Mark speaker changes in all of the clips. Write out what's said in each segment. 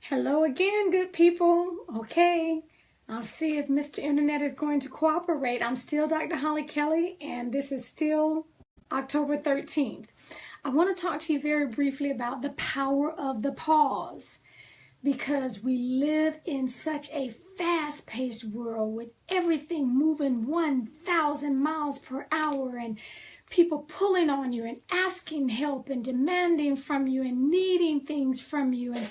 Speaker 1: Hello again, good people. Okay, I'll see if Mr. Internet is going to cooperate. I'm still Dr. Hollie Kelly, and this is still October 13th. I want to talk to you very briefly about the power of the pause, because we live in such a fast-paced world with everything moving 1,000 miles per hour and people pulling on you and asking help and demanding from you and needing things from you. And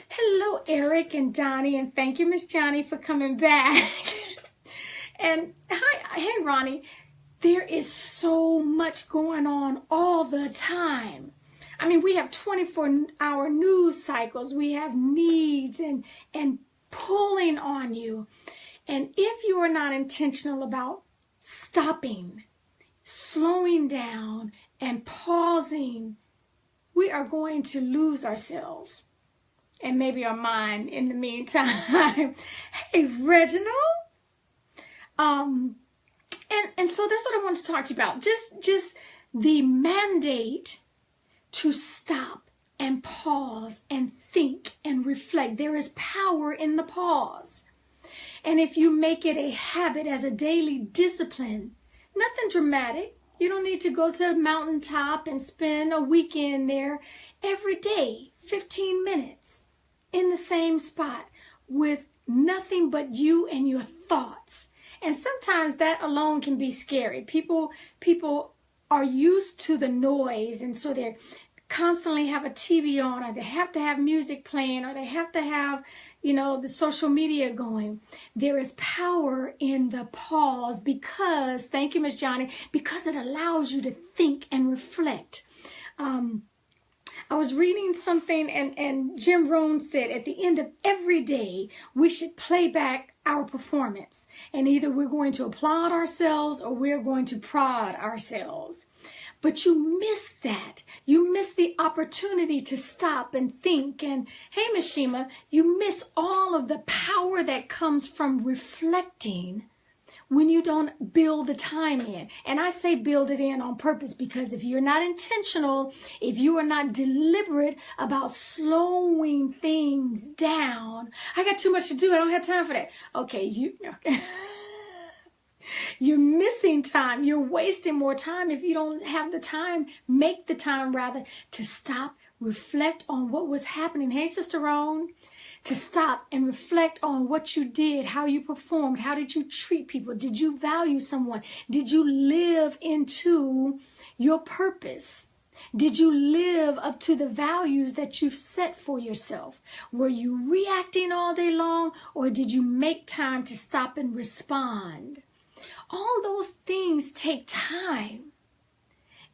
Speaker 1: hello, Eric and Donnie, and thank you, Miss Johnny, for coming back. And hey, Ronnie. There is so much going on all the time. I mean, we have 24-hour news cycles. We have needs and pulling on you. And if you are not intentional about stopping, slowing down, and pausing, we are going to lose ourselves and maybe our mind in the meantime. Hey, Reginald. And so that's what I want to talk to you about. Just the mandate to stop and pause and think and reflect. There is power in the pause. And if you make it a habit as a daily discipline, nothing dramatic. You don't need to go to a mountaintop and spend a weekend there. Every day, 15 minutes in the same spot with nothing but you and your thoughts. And sometimes that alone can be scary. People are used to the noise, and so they constantly have a TV on, or they have to have music playing, or they have to have, the social media going. There is power in the pause because, thank you, Miss Johnny, because it allows you to think and reflect. I was reading something, and Jim Rohn said at the end of every day, we should play back our performance. And either we're going to applaud ourselves or we're going to prod ourselves. But you miss that. You miss the opportunity to stop and think. And hey, Miss Shima, you miss all of the power that comes from reflecting when you don't build the time in. And I say build it in on purpose, because if you're not intentional, if you are not deliberate about slowing things down, I got too much to do, I don't have time for that. Okay. You're missing time. You're wasting more time if you don't have the time. Make the time, rather, to stop, reflect on what was happening. Hey, Sister Roan. To stop and reflect on what you did, how you performed, how did you treat people? Did you value someone? Did you live into your purpose? Did you live up to the values that you've set for yourself? Were you reacting all day long, or did you make time to stop and respond? All those things take time.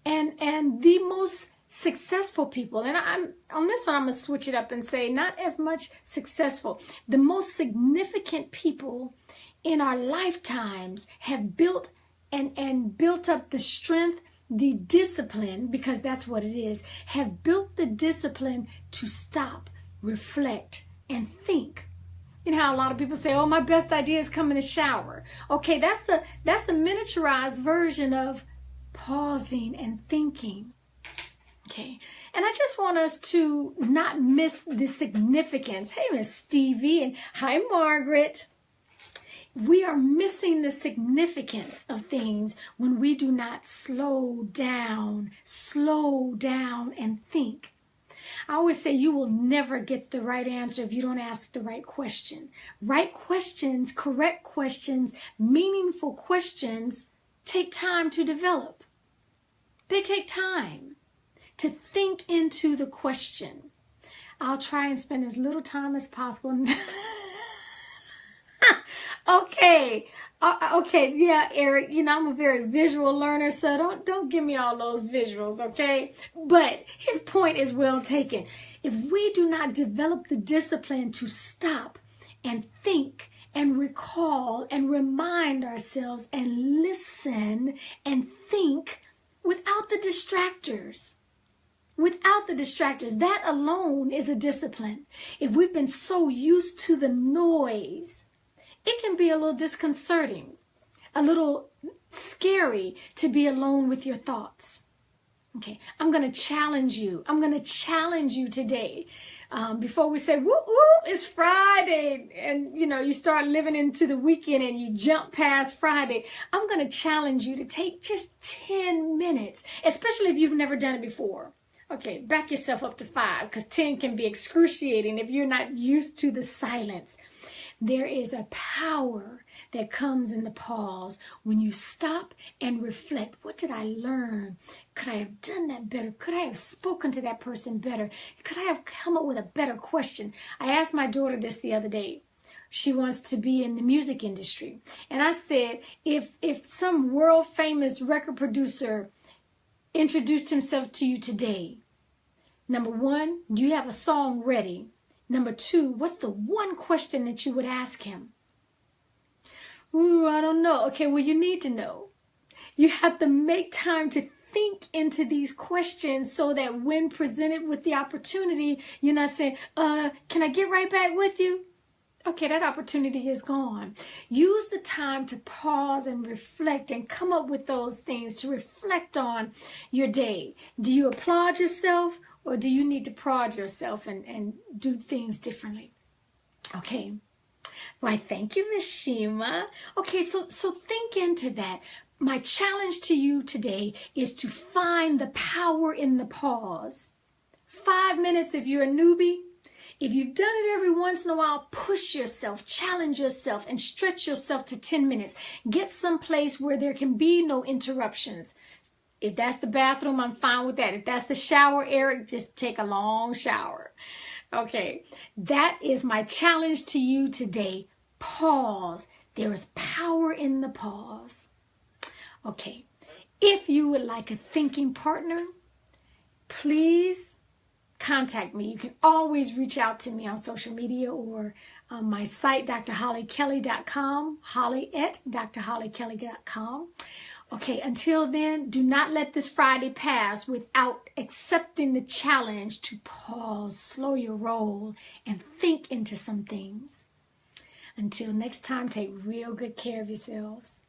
Speaker 1: And the most successful people, and I'm on this one, I'm going to switch it up and say not as much successful. The most significant people in our lifetimes have built and built up the strength, the discipline, because that's what it is, have built the discipline to stop, reflect, and think. You know how a lot of people say, oh, my best ideas come in the shower. Okay, that's a miniaturized version of pausing and thinking. Okay, and I just want us to not miss the significance. Hey, Miss Stevie, and hi, Margaret. We are missing the significance of things when we do not slow down and think. I always say you will never get the right answer if you don't ask the right question. Right questions, correct questions, meaningful questions take time to develop. They take time to think into the question. I'll try and spend as little time as possible. Okay, yeah, Eric, I'm a very visual learner, so don't give me all those visuals, okay? But his point is well taken. If we do not develop the discipline to stop and think and recall and remind ourselves and listen and think without the distractors, that alone is a discipline. If we've been so used to the noise, it can be a little disconcerting, a little scary to be alone with your thoughts. Okay, I'm going to challenge you. I'm going to challenge you today. before we say, woo, woo, it's Friday, and you start living into the weekend and you jump past Friday, I'm going to challenge you to take just 10 minutes, especially if you've never done it before. Okay, back yourself up to 5, because 10 can be excruciating if you're not used to the silence. There is a power that comes in the pause when you stop and reflect. What did I learn? Could I have done that better? Could I have spoken to that person better? Could I have come up with a better question? I asked my daughter this the other day. She wants to be in the music industry. And I said, if some world famous record producer introduced himself to you today, number 1, do you have a song ready? Number 2, what's the one question that you would ask him? Ooh, I don't know. Okay, well, you need to know. You have to make time to think into these questions so that when presented with the opportunity, you're not saying, can I get right back with you? Okay, that opportunity is gone. Use the time to pause and reflect and come up with those things to reflect on your day. Do you applaud yourself? Or do you need to prod yourself and do things differently? Okay. Why, thank you, Miss Shima. Okay, so think into that. My challenge to you today is to find the power in the pause. 5 minutes if you're a newbie. If you've done it every once in a while, push yourself, challenge yourself, and stretch yourself to 10 minutes. Get someplace where there can be no interruptions. If that's the bathroom, I'm fine with that. If that's the shower, Eric, just take a long shower. Okay, that is my challenge to you today. Pause. There is power in the pause. Okay, if you would like a thinking partner, please contact me. You can always reach out to me on social media or on my site, drholliekelly.com, hollie@drholliekelly.com. Okay, until then, do not let this Friday pass without accepting the challenge to pause, slow your roll, and think into some things. Until next time, take real good care of yourselves.